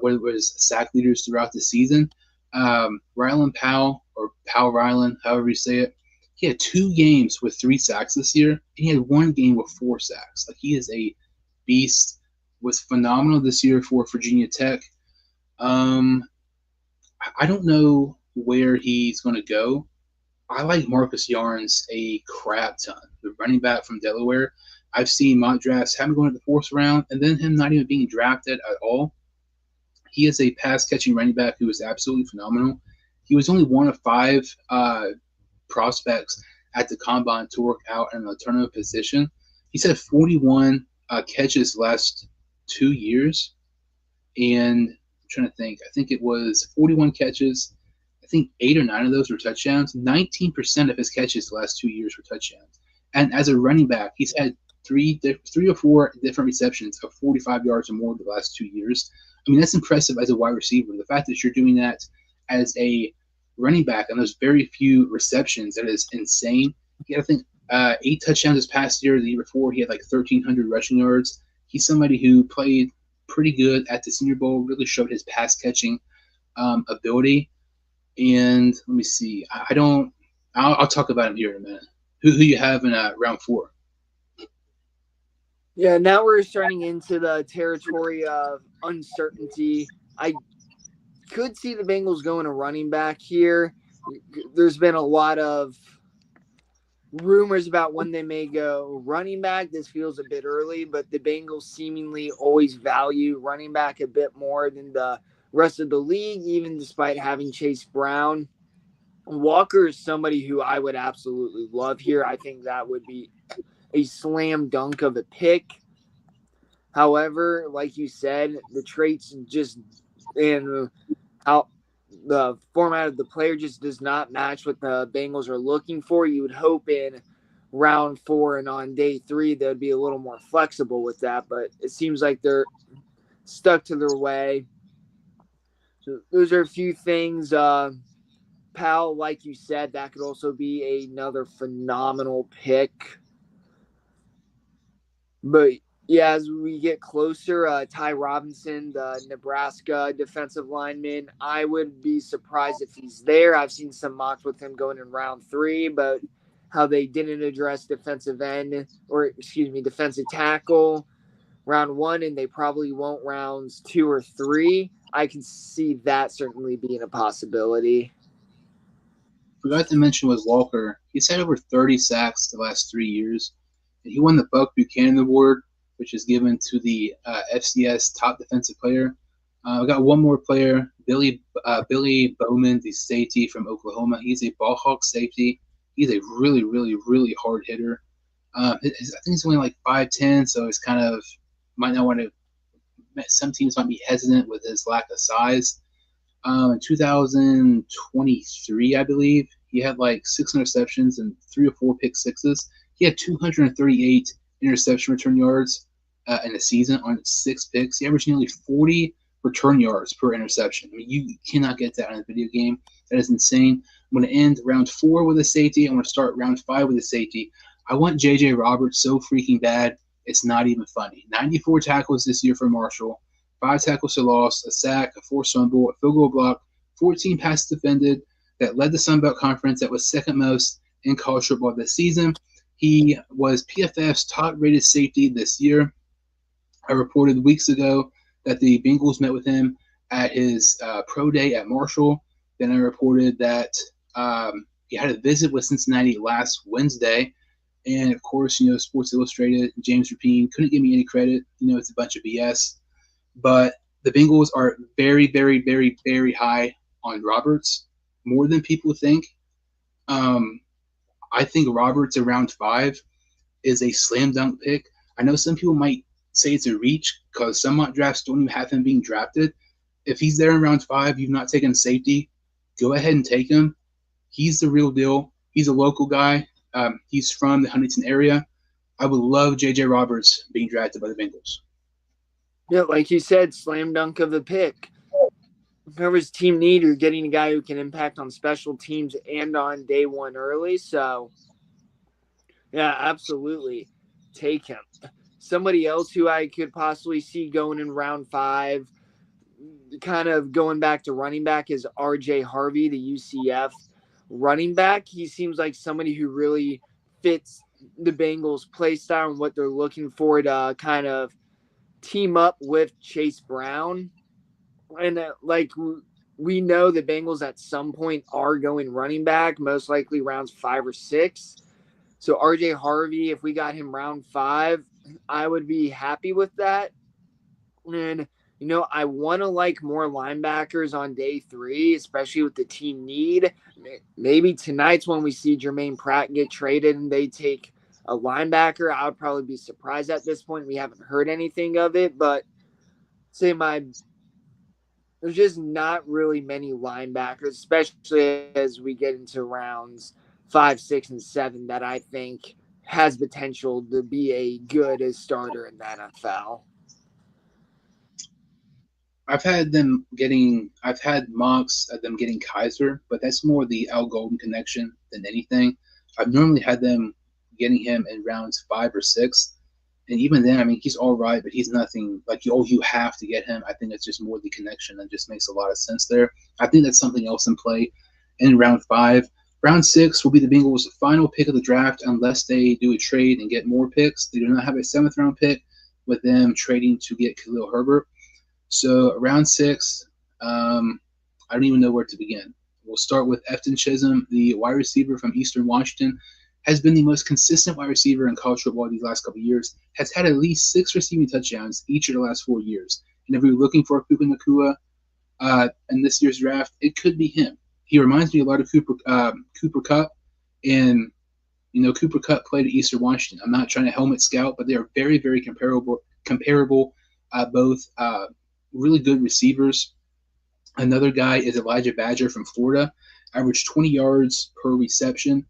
where it was sack leaders throughout the season. Ryland Powell, or Powell Ryland, however you say it, he had 2 games with 3 sacks this year, and he had 1 game with 4 sacks. Like, he is a beast. Was phenomenal this year for Virginia Tech. I don't know where he's going to go. I like Marcus Yarns a crap ton, the running back from Delaware. I've seen mock drafts have him going to the 4th round, and then him not even being drafted at all. He is a pass-catching running back who is absolutely phenomenal. He was only one of 5 prospects at the combine to work out in an alternative position. He's had 41 catches last 2 years, and I'm trying to think. I think it was 41 catches. I think 8 or 9 of those were touchdowns. 19% of his catches the last 2 years were touchdowns. And as a running back, he's had 3 or 4 different receptions of 45 yards or more the last 2 years. I mean, that's impressive as a wide receiver. The fact that you're doing that as a running back and there's very few receptions, that is insane. He had, I think, 8 touchdowns this past year. The year before, he had like 1,300 rushing yards. He's somebody who played pretty good at the Senior Bowl, really showed his pass catching ability. And let me see. I'll talk about him here in a minute. Who you have in round 4? Yeah, now we're starting into the territory of uncertainty. I could see the Bengals going a running back here. There's been a lot of rumors about when they may go running back. This feels a bit early, but the Bengals seemingly always value running back a bit more than the rest of the league, even despite having Chase Brown. Walker is somebody who I would absolutely love here. I think that would be a slam dunk of a pick. However, like you said, the traits just and how the format of the player just does not match what the Bengals are looking for. You would hope in round 4 and on day 3 they'd be a little more flexible with that, but it seems like they're stuck to their way. So those are a few things. Powell, like you said, that could also be another phenomenal pick. But yeah, as we get closer, Ty Robinson, the Nebraska defensive lineman, I would be surprised if he's there. I've seen some mocks with him going in round 3, but how they didn't address defensive end, or excuse me, defensive tackle round 1, and they probably won't rounds 2 or 3. I can see that certainly being a possibility. Forgot to mention was Walker. He's had over 30 sacks the last 3 years, and he won the Buck Buchanan Award, which is given to the FCS top defensive player. We got one more player, Billy Bowman, the safety from Oklahoma. He's a ball hawk safety. He's a really, really, really hard hitter. I think he's only like 5'10", so he's kind of might not want to. Some teams might be hesitant with his lack of size. In 2023, I believe, he had like 6 interceptions and 3 or 4 pick sixes. He had 238 interception return yards in a season on 6 picks. He averaged nearly 40 return yards per interception. I mean, you cannot get that in a video game. That is insane. I'm going to end round 4 with a safety. I'm going to start round 5 with a safety. I want J.J. Roberts so freaking bad, it's not even funny. 94 tackles this year for Marshall. 5 tackles for loss, a sack, a forced fumble, a field goal block, 14 passes defended. That led the Sun Belt Conference. That was second most in college football this season. He was PFF's top-rated safety this year. I reported weeks ago that the Bengals met with him at his pro day at Marshall. Then I reported that he had a visit with Cincinnati last Wednesday. And, of course, Sports Illustrated, James Rapine couldn't give me any credit. It's a bunch of BS. But the Bengals are very, very, very, very high on Roberts, more than people think. I think Roberts around 5 is a slam dunk pick. I know some people might say it's a reach because some mock drafts don't even have him being drafted. If he's there in round 5, you've not taken safety, go ahead and take him. He's the real deal. He's a local guy. He's from the Huntington area. I would love J.J. Roberts being drafted by the Bengals. Yeah, like you said, slam dunk of the pick. Whoever's team need, you're getting a guy who can impact on special teams and on day 1 early. So, yeah, absolutely. Take him. Somebody else who I could possibly see going in round 5, kind of going back to running back, is R.J. Harvey, the UCF running back. He seems like somebody who really fits the Bengals' play style and what they're looking for to kind of team up with Chase Brown. And we know the Bengals at some point are going running back, most likely rounds 5 or 6. So RJ Harvey, if we got him round 5, I would be happy with that. And I want to like more linebackers on day 3, especially with the team need. Maybe tonight's when we see Jermaine Pratt get traded and they take a linebacker. I would probably be surprised at this point. We haven't heard anything of it, but there's just not really many linebackers, especially as we get into rounds 5, 6, and 7, that I think has potential to be a good starter in the NFL. I've had mocks of them getting Kaiser, but that's more the Al Golden connection than anything. I've normally had them getting him in rounds 5 or 6. And even then, I mean, he's all right, but he's nothing like, you have to get him. I think it's just more the connection that just makes a lot of sense there. I think that's something else in play in round 5. Round 6 will be the Bengals' final pick of the draft unless they do a trade and get more picks. They do not have a 7th round pick with them trading to get Khalil Herbert. So round 6, I don't even know where to begin. We'll start with Efton Chisholm, the wide receiver from Eastern Washington. Has been the most consistent wide receiver in college football these last couple of years, has had at least 6 receiving touchdowns each of the last 4 years. And if you're looking for a Puka Nacua in this year's draft, it could be him. He reminds me a lot of Cooper Kupp, and Cooper Kupp played at Eastern Washington. I'm not trying to helmet scout, but they are very, very comparable. Both really good receivers. Another guy is Elijah Badger from Florida, averaged 20 yards per reception.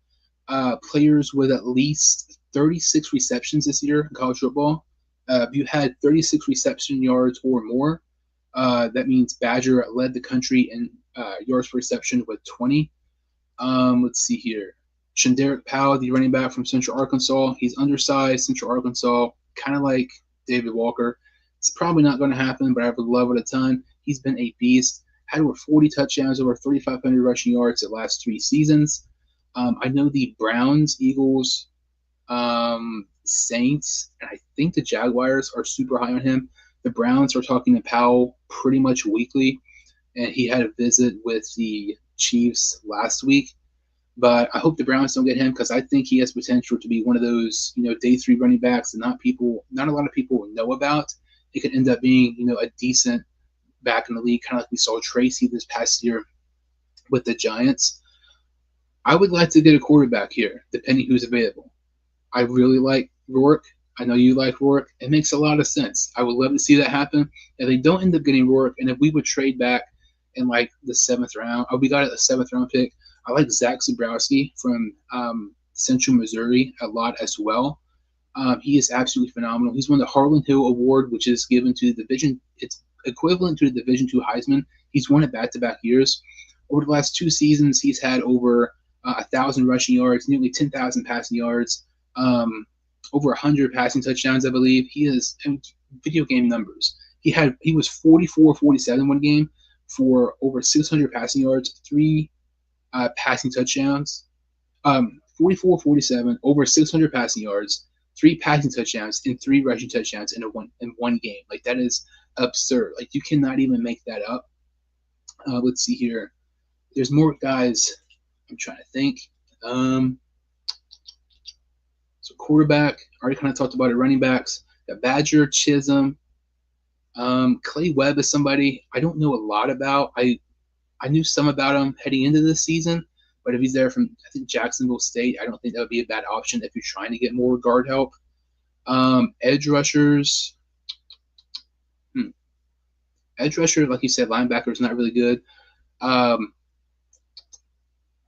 Players with at least 36 receptions this year in college football. If you had 36 reception yards or more, that means Badger led the country in yards per reception with 20. Let's see here. Shanderick Powell, the running back from Central Arkansas. He's undersized, Central Arkansas, kind of like David Walker. It's probably not going to happen, but I would love it a ton. He's been a beast. Had over 40 touchdowns, over 3,500 rushing yards the last 3 seasons. I know the Browns, Eagles, Saints, and I think the Jaguars are super high on him. The Browns are talking to Powell pretty much weekly, and he had a visit with the Chiefs last week. But I hope the Browns don't get him because I think he has potential to be one of those, day three running backs that not a lot of people know about. It could end up being, a decent back in the league, kind of like we saw Tracy this past year with the Giants. I would like to get a quarterback here, depending who's available. I really like Rourke. I know you like Rourke. It makes a lot of sense. I would love to see that happen. If they don't end up getting Rourke, and if we would trade back in like the 7th round, or we got a 7th round pick, I like Zach Zabrowski from Central Missouri a lot as well. He is absolutely phenomenal. He's won the Harlan Hill Award, which is given to the division. It's equivalent to the Division II Heisman. He's won it back-to-back years. Over the last 2 seasons, he's had over 1,000 rushing yards, nearly 10,000 passing yards, over 100 passing touchdowns, I believe. He has video game numbers. He was 44-47 one game for over 600 passing yards, 3 passing touchdowns. 44-47, over 600 passing yards, 3 passing touchdowns, and 3 rushing touchdowns in one game. Like, that is absurd. Like, you cannot even make that up. Let's see here. There's more guys. I'm trying to think. So quarterback, already kind of talked about it. Running backs, got Badger, Chisholm. Clay Webb is somebody I don't know a lot about. I knew some about him heading into this season, but if he's there from, I think, Jacksonville State, I don't think that would be a bad option if you're trying to get more guard help. Edge rushers. Edge rusher, like you said, linebacker is not really good.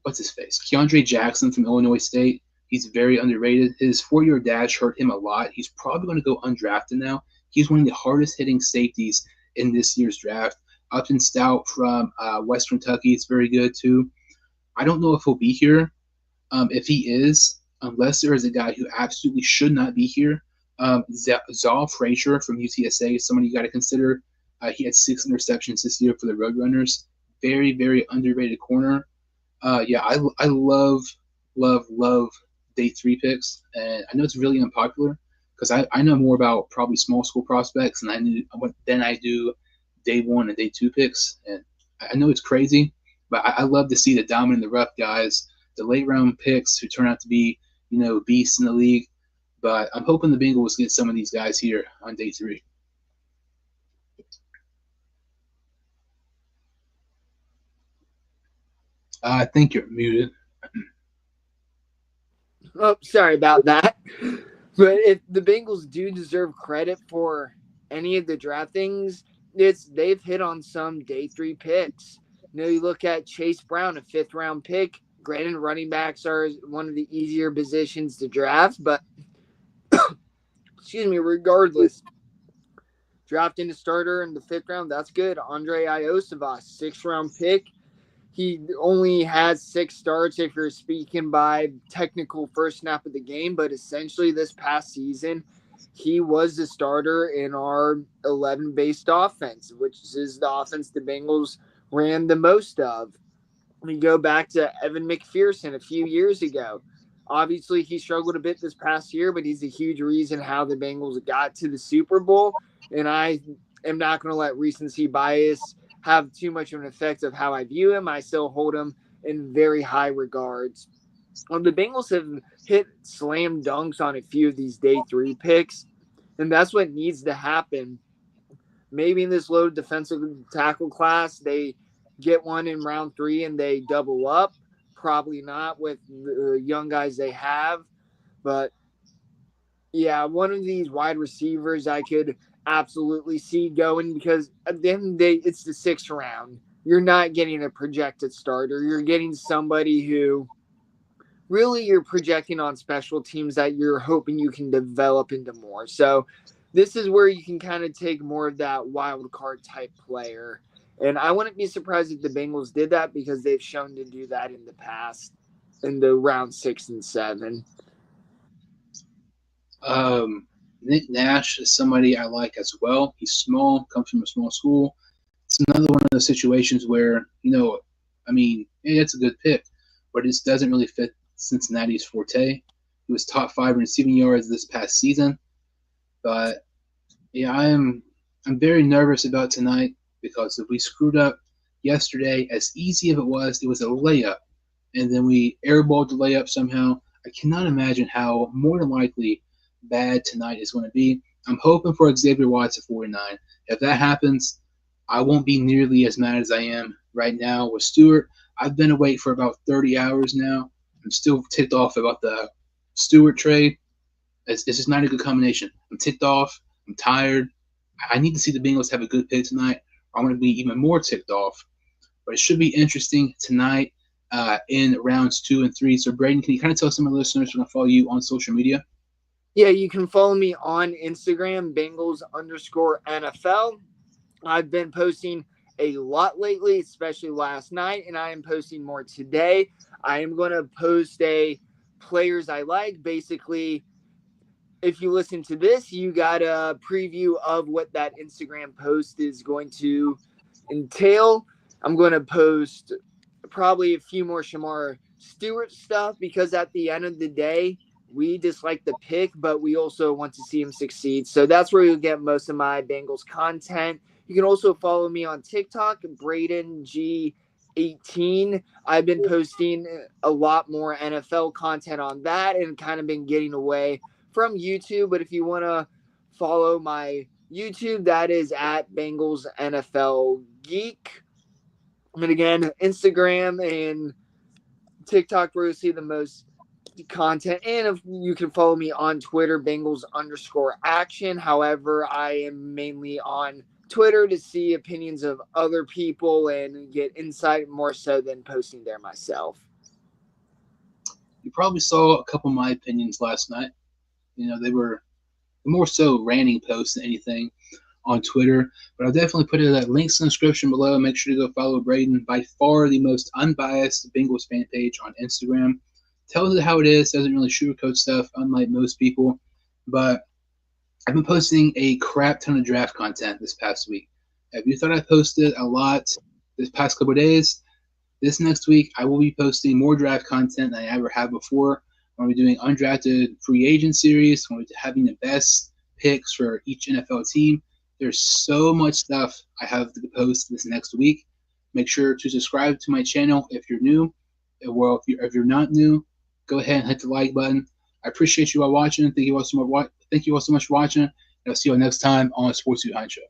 What's his face? Keandre Jackson from Illinois State. He's very underrated. His 4-year dash hurt him a lot. He's probably going to go undrafted now. He's one of the hardest hitting safeties in this year's draft. Upton Stout from West Kentucky is very good too. I don't know if he'll be here. If he is, unless there is a guy who absolutely should not be here, Zal Frazier from UTSA is somebody you got to consider. He had 6 interceptions this year for the Roadrunners. Very, very underrated corner. I love day 3 picks, and I know it's really unpopular because I know more about probably small school prospects than I do day 1 and day 2 picks, and I know it's crazy, but I love to see the diamond in the rough guys, the late round picks who turn out to be beasts in the league. But I'm hoping the Bengals get some of these guys here on day 3. I think you're muted. Oh, sorry about that. But if the Bengals do deserve credit for any of the draftings, they've hit on some day 3 picks. You look at Chase Brown, a 5th-round pick. Granted, running backs are one of the easier positions to draft, but excuse me, regardless, drafting a starter in the 5th round, that's good. Andre Iosivas, 6th-round pick. He only has 6 starts if you're speaking by technical first snap of the game, but essentially this past season, he was the starter in our 11-based offense, which is the offense the Bengals ran the most of. We go back to Evan McPherson a few years ago. Obviously, he struggled a bit this past year, but he's a huge reason how the Bengals got to the Super Bowl. And I am not going to let recency bias have too much of an effect of how I view him. I still hold him in very high regards. The Bengals have hit slam dunks on a few of these day 3 picks, and that's what needs to happen. Maybe in this low defensive tackle class, they get one in round 3 and they double up. Probably not with the young guys they have. But, yeah, one of these wide receivers I could absolutely see going because at the end of the day, it's the 6th round. you're not getting a projected starter. You're getting somebody who really you're projecting on special teams that you're hoping you can develop into more. So this is where you can kind of take more of that wild card type player. And I wouldn't be surprised if the Bengals did that because they've shown to do that in the past in the round 6 and 7. Nick Nash is somebody I like as well. He's small, comes from a small school. It's another one of those situations where, I mean, yeah, it's a good pick, but it just doesn't really fit Cincinnati's forte. He was top 5 in receiving yards this past season. But yeah, I'm very nervous about tonight because if we screwed up yesterday, as easy as it was a layup, and then we airballed the layup somehow. I cannot imagine how more than likely bad tonight is going to be. I'm hoping for Xavier Watts at 49. If that happens, I won't be nearly as mad as I am right now with Stewart. I've been awake for about 30 hours now. I'm still ticked off about the Stewart trade. It's just not a good combination. I'm ticked off. I'm tired. I need to see the Bengals have a good pick tonight, or I'm going to be even more ticked off. But it should be interesting tonight in rounds 2 and 3. So, Braeden, can you kind of tell some of the listeners who are going to follow you on social media? Yeah, you can follow me on Instagram, Bengals_NFL. I've been posting a lot lately, especially last night, and I am posting more today. I am going to post a players I like. Basically, if you listen to this, you got a preview of what that Instagram post is going to entail. I'm going to post probably a few more Shemar Stewart stuff because at the end of the day, we dislike the pick, but we also want to see him succeed. So that's where you'll get most of my Bengals content. You can also follow me on TikTok, Braeden G18. I've been posting a lot more NFL content on that and kind of been getting away from YouTube. But if you want to follow my YouTube, that is at Bengals NFL Geek. And again, Instagram and TikTok where you'll see the most content. And if you can follow me on Twitter, Bengals_action. However, I am mainly on Twitter to see opinions of other people and get insight more so than posting there myself. You probably saw a couple of my opinions last night. They were more so ranting posts than anything on Twitter. But I'll definitely put it at links in the description below. Make sure to go follow Braeden, by far the most unbiased Bengals fan page on Instagram. Tells it how it is, doesn't really sugarcoat stuff, unlike most people. But I've been posting a crap ton of draft content this past week. If you thought I posted a lot this past couple of days, this next week I will be posting more draft content than I ever have before. I'm going to be doing undrafted free agent series. I'm going to be having the best picks for each NFL team. There's so much stuff I have to post this next week. Make sure to subscribe to my channel if you're new. Well, if you're not new, go ahead and hit the like button. I appreciate you all watching. Thank you all so much for watching. And I'll see you all next time on Sports Behind Show.